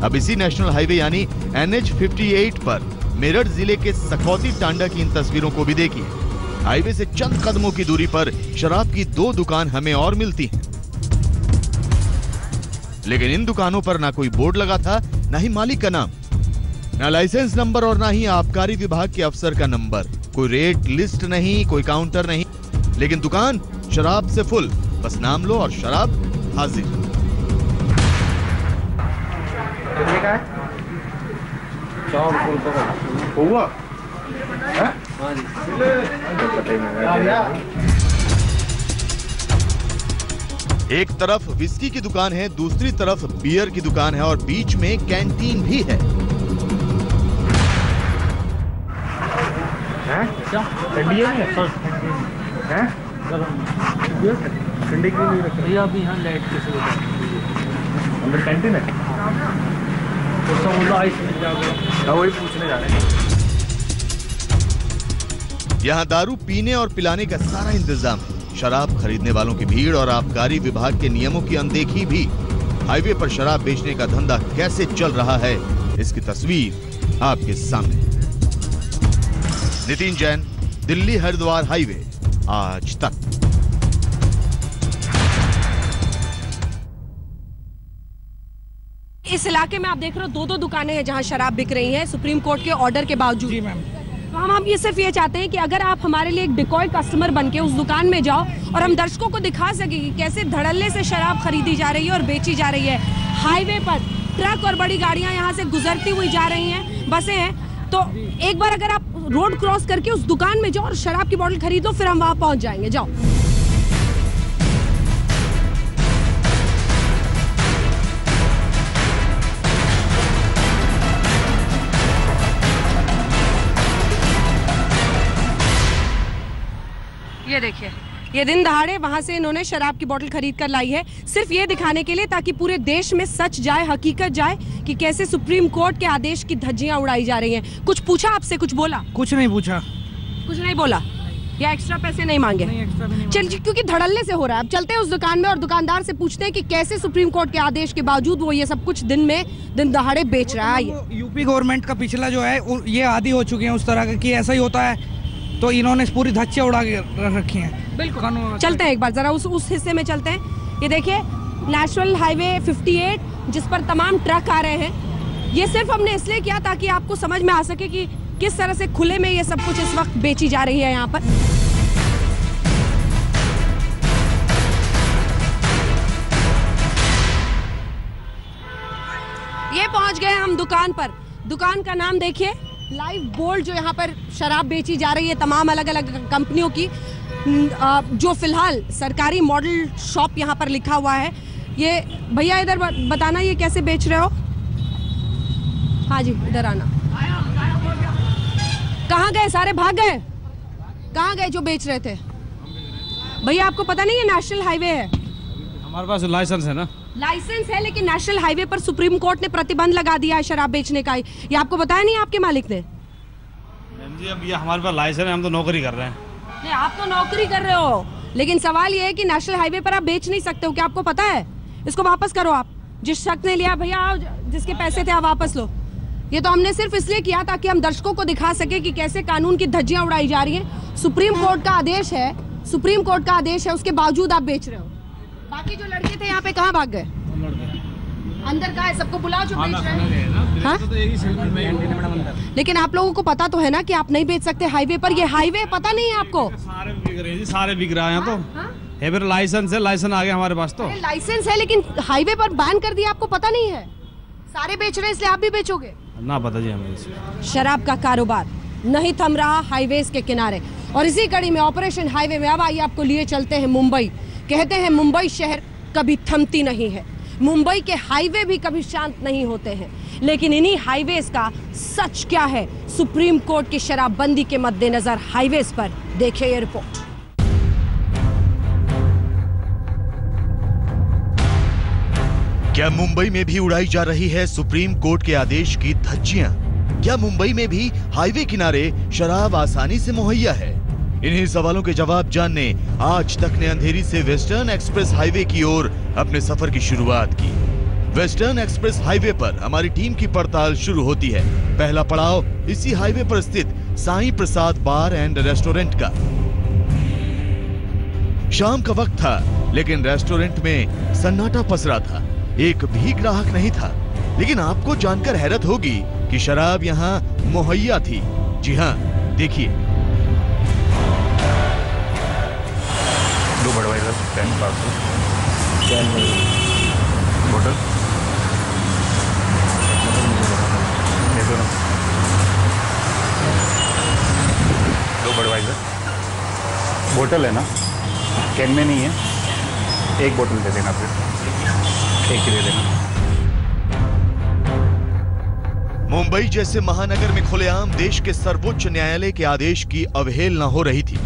S3: अब इसी नेशनल हाईवे यानी NH 58 पर मेरठ जिले के सखौती टांडा की इन तस्वीरों को भी देखिए। हाईवे से चंद कदमों की दूरी पर शराब की 2 दुकान हमें और मिलती हैं, लेकिन इन दुकानों पर ना कोई बोर्ड लगा था, ना ही मालिक का नाम, ना लाइसेंस नंबर और ना ही आबकारी विभाग के अफसर का नंबर। कोई रेट लिस्ट नहीं, कोई काउंटर नहीं, लेकिन दुकान शराब से फुल। बस नाम लो और शराब हाजिर।
S4: हुआ?
S3: एक तरफ विस्की की दुकान है, दूसरी तरफ बियर की दुकान है और बीच में कैंटीन भी है।
S4: ठंडी है ठंडी क्यों नहीं रख रही? अभी यहाँ लाइट कैसे अंदर कैंटीन है तो आइस मिल जाएगा, वही पूछने जा रहे हैं।
S3: यहाँ दारू पीने और पिलाने का सारा इंतजाम है। शराब खरीदने वालों की भीड़ और आबकारी विभाग के नियमों की अनदेखी भी। हाईवे पर शराब बेचने का धंधा कैसे चल रहा है, इसकी तस्वीर आपके सामने। नितिन जैन, दिल्ली हरिद्वार हाईवे, आज तक।
S1: इस इलाके में आप देख रहे हो 2-2 दुकानें हैं जहां शराब बिक रही हैं सुप्रीम कोर्ट के ऑर्डर के बावजूद। जी मैम। तो हम ये सिर्फ ये चाहते हैं कि अगर आप हमारे लिए एक डिकॉय कस्टमर बनके उस दुकान में जाओ और हम दर्शकों को दिखा सके कि कैसे धड़ल्ले से शराब खरीदी जा रही है और बेची जा रही है। हाईवे पर ट्रक और बड़ी गाड़ियां यहाँ से गुजरती हुई जा रही हैं, बसें हैं। तो एक बार अगर आप रोड क्रॉस करके उस दुकान में जाओ और शराब की बोतल खरीद लो, फिर हम वहां पहुंच जाएंगे। जाओ। ये देखिए, ये दिन दहाड़े वहां से इन्होंने शराब की बोतल खरीद कर लाई है, सिर्फ ये दिखाने के लिए ताकि पूरे देश में सच जाए, हकीकत जाए कि कैसे सुप्रीम कोर्ट के आदेश की धज्जियां उड़ाई जा रही हैं। कुछ पूछा आपसे? कुछ बोला?
S15: कुछ नहीं पूछा।
S1: कुछ नहीं बोला या एक्स्ट्रा पैसे नहीं मांगे? चल, क्योंकि धड़ल्ले से हो रहा है। अब चलते हैं उस दुकान में और दुकानदार से पूछते हैं कि कैसे सुप्रीम कोर्ट के आदेश के बावजूद वो ये सब कुछ दिन दहाड़े बेच रहा है।
S15: यूपी गवर्नमेंट का पिछला जो है ये आदी हो चुके हैं उस तरह का कि ऐसा ही होता है, तो इन्होंने पूरी धज्जियां उड़ा के रखी हैं।
S1: बिल्कुल। चलते हैं एक बार जरा उस हिस्से में चलते हैं। ये देखिए, नेशनल हाईवे 58 जिस पर तमाम ट्रक आ रहे हैं। ये सिर्फ हमने इसलिए किया ताकि आपको समझ में आ सके कि किस तरह से खुले में ये सब कुछ इस वक्त बेची जा रही है यहाँ पर। ये पहुंच गए हम दुकान पर। दुकान का नाम देखिए, लाइव बोल्ड, जो यहाँ पर शराब बेची जा रही है तमाम अलग अलग कंपनियों की, जो फिलहाल सरकारी मॉडल शॉप यहाँ पर लिखा हुआ है। ये भैया इधर बताना, ये कैसे बेच रहे हो? हाँ जी, इधर आना। कहाँ गए? सारे भाग गए? कहाँ गए जो बेच रहे थे? भैया आपको पता नहीं है नेशनल हाईवे है?
S11: हमारे पास लाइसेंस है ना।
S1: लाइसेंस है, लेकिन नेशनल हाईवे पर सुप्रीम कोर्ट ने प्रतिबंध लगा दिया है शराब बेचने का। ये आपको बताया नहीं आपके मालिक ने?
S11: मैम जी, अब ये हमारे पास लाइसेंस है, हम तो नौकरी कर रहे हैं।
S1: नहीं, आप तो नौकरी कर रहे हो, लेकिन सवाल ये है कि नेशनल हाईवे पर आप बेच नहीं सकते हो। क्या आपको पता है? इसको वापस करो आप। जिस शख्स ने लिया, भैया जिसके पैसे थे आप वापस लो। ये तो हमने सिर्फ इसलिए किया ताकि हम दर्शकों को दिखा सके कि कैसे कानून की धज्जियां उड़ाई जा रही हैं। सुप्रीम कोर्ट का आदेश है, सुप्रीम कोर्ट का आदेश है, उसके बावजूद आप बेच रहे हो। बाकी जो लड़के थे यहाँ पे कहाँ भाग गए? अंदर का है, सबको बुलाओ जो बेच रहे हैं। हाँ? लेकिन आप लोगों को पता तो है ना कि आप नहीं बेच सकते हाईवे पर। ये हाईवे पता नहीं है आपको?
S11: सारे बिक रहे हैं जी, सारे बिक रहे हैं। तो लाइसेंस है, लाइसेंस आ गया हमारे पास। तो
S1: लाइसेंस है, लेकिन हाईवे पर बैन कर दिया, आपको पता नहीं है? सारे बेच रहे हैं, इसलिए आप भी बेचोगे?
S11: ना पता जी हमें।
S1: शराब का कारोबार नहीं थम रहा हाईवेज के किनारे, और इसी कड़ी में ऑपरेशन हाईवे में अब आइए आपको लिए चलते हैं मुंबई। कहते हैं मुंबई शहर कभी थमती नहीं है, मुंबई के हाईवे भी कभी शांत नहीं होते हैं। लेकिन इन्हीं हाईवेज का सच क्या है? सुप्रीम कोर्ट की शराबबंदी के मद्देनजर हाईवेज पर देखिए ये रिपोर्ट।
S3: क्या मुंबई में भी उड़ाई जा रही है सुप्रीम कोर्ट के आदेश की धज्जियां? क्या मुंबई में भी हाईवे किनारे शराब आसानी से मुहैया है? इन्हीं सवालों के जवाब जानने आज तक ने अंधेरी से वेस्टर्न एक्सप्रेस हाईवे की ओर अपने सफर की शुरुआत की। वेस्टर्न एक्सप्रेस हाईवे पर हमारी टीम की पड़ताल शुरू होती है। पहला पड़ाव इसी हाईवे पर स्थित साईं प्रसाद बार एंड रेस्टोरेंट का। शाम का वक्त था, लेकिन रेस्टोरेंट में सन्नाटा पसरा था, एक भी ग्राहक नहीं था। लेकिन आपको जानकर हैरत होगी कि शराब यहाँ मुहैया थी। जी हाँ, देखिए।
S19: दो बड़वाइजर, 10 बोतल, दो बड़वाइजर बोतल है ना, कैन में नहीं है। एक बोतल दे देना फिर, एक ही दे देना।
S3: मुंबई जैसे महानगर में खुलेआम देश के सर्वोच्च न्यायालय के आदेश की अवहेलना हो रही थी,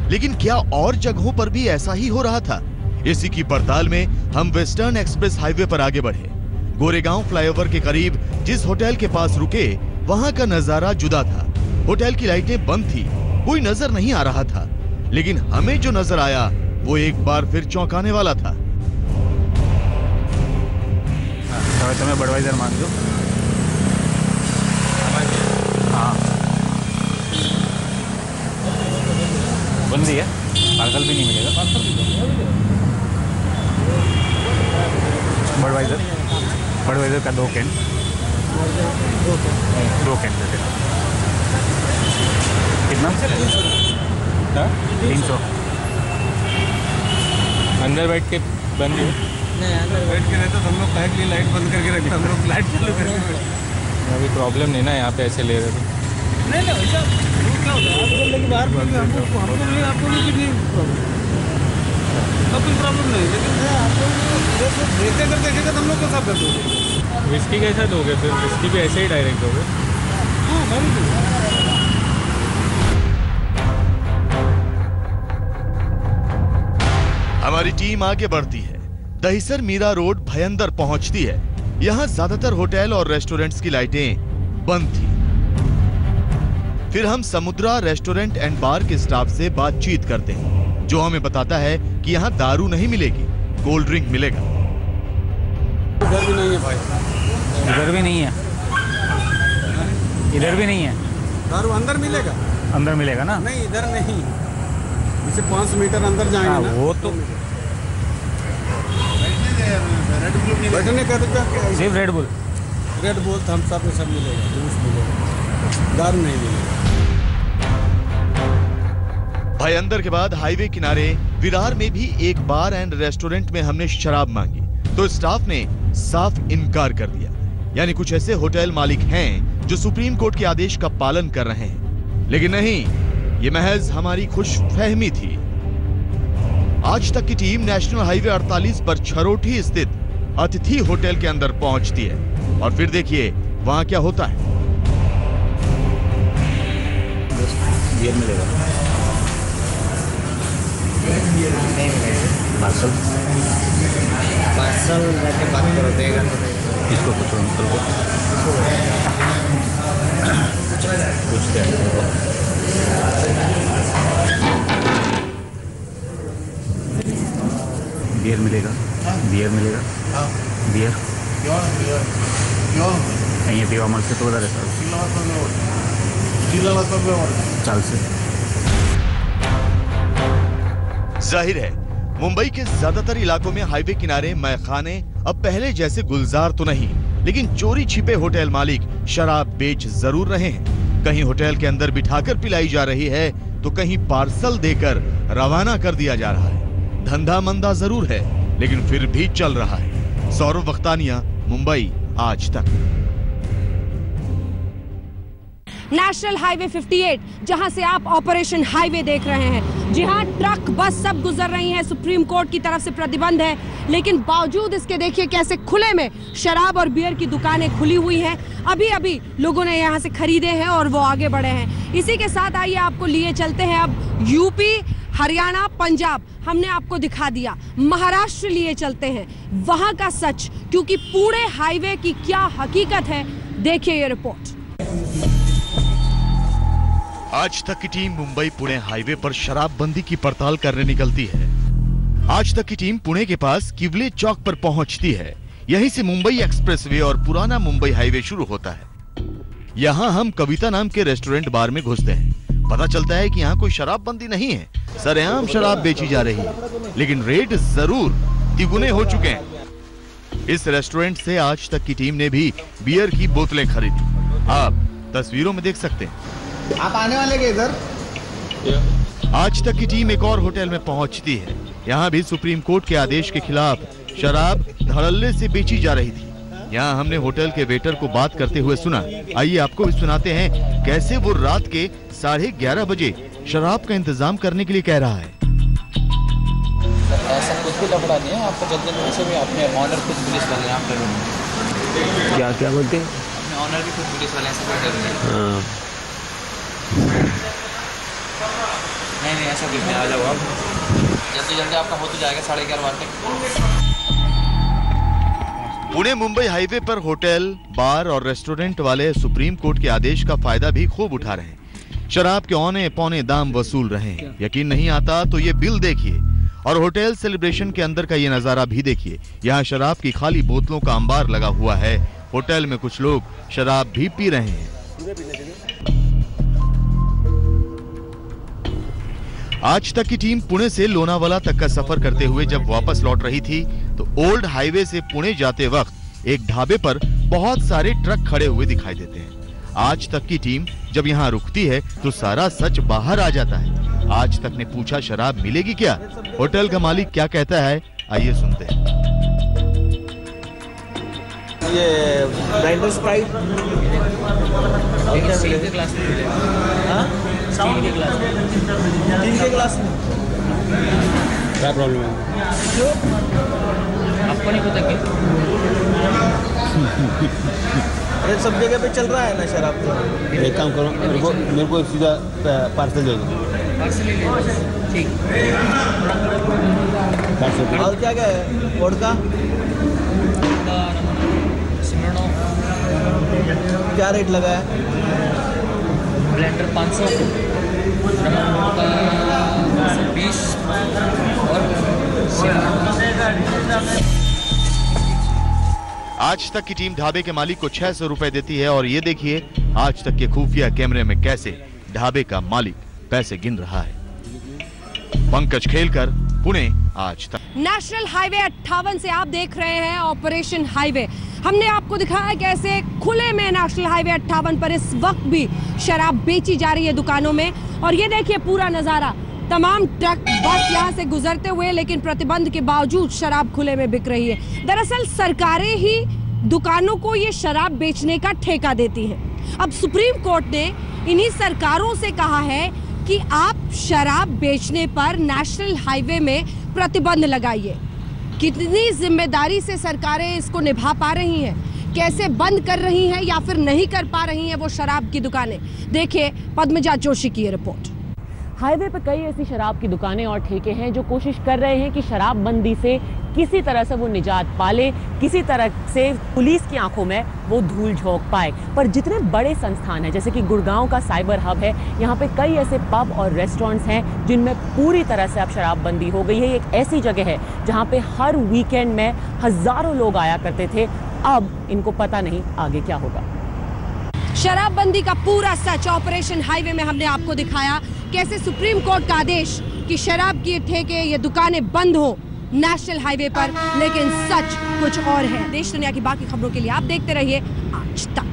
S3: लेकिन क्या और जगहों पर भी ऐसा ही हो रहा था? इसी की पड़ताल में हम वेस्टर्न एक्सप्रेस हाईवे पर आगे बढ़े। गोरेगांव फ्लाईओवर के करीब जिस होटल के पास रुके, वहां का नजारा जुदा था। होटल की लाइटें बंद थी, कोई नजर नहीं आ रहा था, लेकिन हमें जो नजर आया वो एक बार फिर चौंकाने वाला था।
S19: तुम्हें बडवाइजर मान दो। हाँ बंदी है, पार्सल भी नहीं मिलेगा। बडवाइजर का 2 कैन दे देना। कितना? 300।
S20: अंदर बैठ के बंद है। नहीं अंदर बैठ के रहता तो हम लोग पैक लिए लाइट बंद करके रखते, हम लोग लाइट चालू करके। अभी प्रॉब्लम नहीं ना, यहाँ पे ऐसे ले रहे थे। नहीं वैसा क्या होता है, आप बोलने के बाहर हमको नहीं, आपको भी कुछ नहीं प्रॉब्लम, कोई प्रॉब्लम नहीं। लेकिन आपको देखते अगर देखेगा तो हम लोग को सब कर दोगे। विस्की कैसा दोगे फिर? विस्की भी ऐसे ही डायरेक्ट दोगे? हाँ मैं
S3: हमारी टीम आगे बढ़ती है। दहिसर मीरा रोड भयंदर पहुंचती है। यहाँ ज्यादातर होटल और रेस्टोरेंट्स की लाइटें बंद थी। फिर हम समुद्रा रेस्टोरेंट एंड बार के स्टाफ से बातचीत करते हैं, जो हमें बताता है कि यहाँ दारू नहीं मिलेगी, कोल्ड ड्रिंक मिलेगा।
S20: इधर भी नहीं है भाई,
S19: इधर भी नहीं है, इधर भी नहीं है।
S20: दारू अंदर मिलेगा?
S19: अंदर मिलेगा ना?
S20: नहीं इधर नहीं, इसे 500 मीटर अंदर जाएंगे ना।
S19: वो तो
S20: बैठने का तो क्या,
S19: सिर्फ रेड बुल
S20: थम्स अप सब मिलेगा, जूस मिलेगा, दारू नहीं मिलेगा।
S3: भयंदर के बाद हाईवे किनारे विरार में भी एक बार एंड रेस्टोरेंट में हमने शराब मांगी तो स्टाफ ने साफ इनकार कर दिया। यानी कुछ ऐसे होटल मालिक हैं जो सुप्रीम कोर्ट के आदेश का पालन कर रहे हैं, लेकिन नहीं, ये महज हमारी खुशफहमी थी। आज तक की टीम नेशनल हाईवे 48 पर छरोटी स्थित अतिथि होटल के अंदर पहुंचती है और फिर देखिए वहां क्या होता है।
S19: बियर मिलेगा?
S7: पार्सल जाके बात करो, देगा तो देगा।
S19: इसको कुछ अंकल को पूछते हैं। बियर मिलेगा? बियर मिलेगा? बियर ये पीवा मल से तो उधर है चाल से।
S3: जाहिर है मुंबई के ज्यादातर इलाकों में हाईवे किनारे मैखाने अब पहले जैसे गुलजार तो नहीं, लेकिन चोरी छिपे होटल मालिक शराब बेच जरूर रहे हैं। कहीं होटल के अंदर बिठाकर पिलाई जा रही है तो कहीं पार्सल देकर रवाना कर दिया जा रहा है। धंधा मंदा जरूर है, लेकिन फिर भी चल रहा है। सौरभ वख्तानिया, मुंबई आज तक।
S1: नेशनल हाईवे 58 जहां से आप ऑपरेशन हाईवे देख रहे हैं, जहां ट्रक बस सब गुजर रही हैं। सुप्रीम कोर्ट की तरफ से प्रतिबंध है, लेकिन बावजूद इसके देखिए कैसे खुले में शराब और बियर की दुकानें खुली हुई हैं। अभी अभी लोगों ने यहां से खरीदे हैं और वो आगे बढ़े हैं। इसी के साथ आइए आपको लिए चलते हैं अब यूपी, हरियाणा, पंजाब हमने आपको दिखा दिया, महाराष्ट्र लिए चलते हैं, वहां का सच, क्योंकि पुणे हाईवे की क्या हकीकत है, देखिए ये रिपोर्ट।
S3: आज तक की टीम मुंबई पुणे हाईवे पर शराबबंदी की पड़ताल करने निकलती है। आज तक की टीम पुणे के पास किवले चौक पर पहुंचती है। यहीं से मुंबई एक्सप्रेसवे और पुराना मुंबई हाईवे शुरू होता है। यहाँ हम कविता नाम के रेस्टोरेंट बार में घुसते हैं। पता चलता है कि यहाँ कोई शराबबंदी नहीं है, सरेआम शराब बेची जा रही है, लेकिन रेट जरूर तिगुने हो चुके हैं। इस रेस्टोरेंट से आज तक की टीम ने भी बियर की बोतलें खरीदी। आप तस्वीरों में देख सकते हैं।
S7: आप आने वाले के इधर?
S3: आज तक की टीम एक और होटल में पहुंचती है। यहाँ भी सुप्रीम कोर्ट के आदेश के खिलाफ शराब धड़ल्ले से बेची जा रही थी। यहाँ हमने होटल के वेटर को बात करते हुए सुना। आइए आपको भी सुनाते हैं कैसे वो रात के 11:30 बजे शराब का इंतजाम करने के लिए कह रहा है।
S7: ऐसा कुछ
S21: कोई लफड़ा नहीं है आपका। जल्दी वैसे भी अपने ऑनर खुद पुलिस वाले हैं, आप डरो नहीं।
S22: क्या क्या बोलते हैं?
S21: अपने ऑनर भी खुद पुलिस वाले हैं, ऐसा कोई डर नहीं।
S22: हाँ।
S21: नहीं ऐसा कुछ नहीं, आ जाओ आप, जल्दी आपका हो तो जाएगा 11:30 बजे तक।
S3: पुणे मुंबई हाईवे पर होटल, बार और रेस्टोरेंट वाले सुप्रीम कोर्ट के आदेश का फायदा भी खूब उठा रहे हैं। शराब के औने पौने दाम वसूल रहे हैं। यकीन नहीं आता तो ये बिल देखिए और होटल सेलिब्रेशन के अंदर का ये नजारा भी देखिए। यहाँ शराब की खाली बोतलों का अंबार लगा हुआ है। होटल में कुछ लोग शराब भी पी रहे हैं। आज तक की टीम पुणे से लोनावाला तक का सफर करते हुए जब वापस लौट रही थी तो ओल्ड हाईवे से पुणे जाते वक्त एक ढाबे पर बहुत सारे ट्रक खड़े हुए दिखाई देते हैं। आज तक की टीम जब यहाँ रुकती है तो सारा सच बाहर आ जाता है। आज तक ने पूछा शराब मिलेगी क्या? होटल का मालिक क्या कहता है, आइए सुनते हैं।
S22: ये ब्राइडल स्प्राइट
S21: स्टील के ग्लास में मिलेगा। हाँ, स्टील के ग्लास में।
S22: स्टील के ग्लास में
S19: क्या प्रॉब्लम है?
S21: आपको नहीं पता क्या?
S22: अरे सब जगह पे चल रहा है ना शराब।
S19: एक काम करो, मेरे को सीधा पार्सल दे दो।
S21: पार्सल ले लो, ठीक।
S22: और क्या क्या है? वोडका क्या रेट लगा है?
S21: ब्लेंडर 500, 20 और
S3: आज तक की टीम ढाबे के मालिक को 600 रुपए देती है और ये देखिए आज तक के खुफिया कैमरे में कैसे ढाबे का मालिक पैसे गिन रहा है। पंकज खेलकर, पुणे, आज तक।
S1: नेशनल हाईवे 58 से आप देख रहे हैं ऑपरेशन हाईवे। हमने आपको दिखाया कैसे खुले में नेशनल हाईवे 58 पर इस वक्त भी शराब बेची जा रही है दुकानों में। और ये देखिए पूरा नजारा, तमाम ट्रक बस यहाँ से गुजरते हुए, लेकिन प्रतिबंध के बावजूद शराब खुले में बिक रही है। दरअसल सरकारें ही दुकानों को ये शराब बेचने का ठेका देती हैं। अब सुप्रीम कोर्ट ने इन्हीं सरकारों से कहा है कि आप शराब बेचने पर नेशनल हाईवे में प्रतिबंध लगाइए। कितनी जिम्मेदारी से सरकारें इसको निभा पा रही हैं, कैसे बंद कर रही हैं या फिर नहीं कर पा रही हैं वो शराब की दुकानें, देखिए पद्मजा जोशी की ये रिपोर्ट।
S23: हाईवे पर कई ऐसी शराब की दुकानें और ठेके हैं जो कोशिश कर रहे हैं कि शराबबंदी से किसी तरह से वो निजात पाले, किसी तरह से पुलिस की आंखों में वो धूल झोंक पाए। पर जितने बड़े संस्थान हैं, जैसे कि गुड़गांव का साइबर हब है, यहाँ पे कई ऐसे पब और रेस्टोरेंट्स हैं जिनमें पूरी तरह से अब शराबबंदी हो गई है। एक ऐसी जगह है जहाँ पे हर वीकेंड में हजारों लोग आया करते थे। अब इनको पता नहीं आगे क्या होगा।
S1: शराबबंदी का पूरा सच ऑपरेशन हाईवे में हमने आपको दिखाया, कैसे सुप्रीम कोर्ट का आदेश कि शराब की ठेके ये दुकानें बंद हो नेशनल हाईवे पर, लेकिन सच कुछ और है। देश दुनिया की बाकी खबरों के लिए आप देखते रहिए आज तक।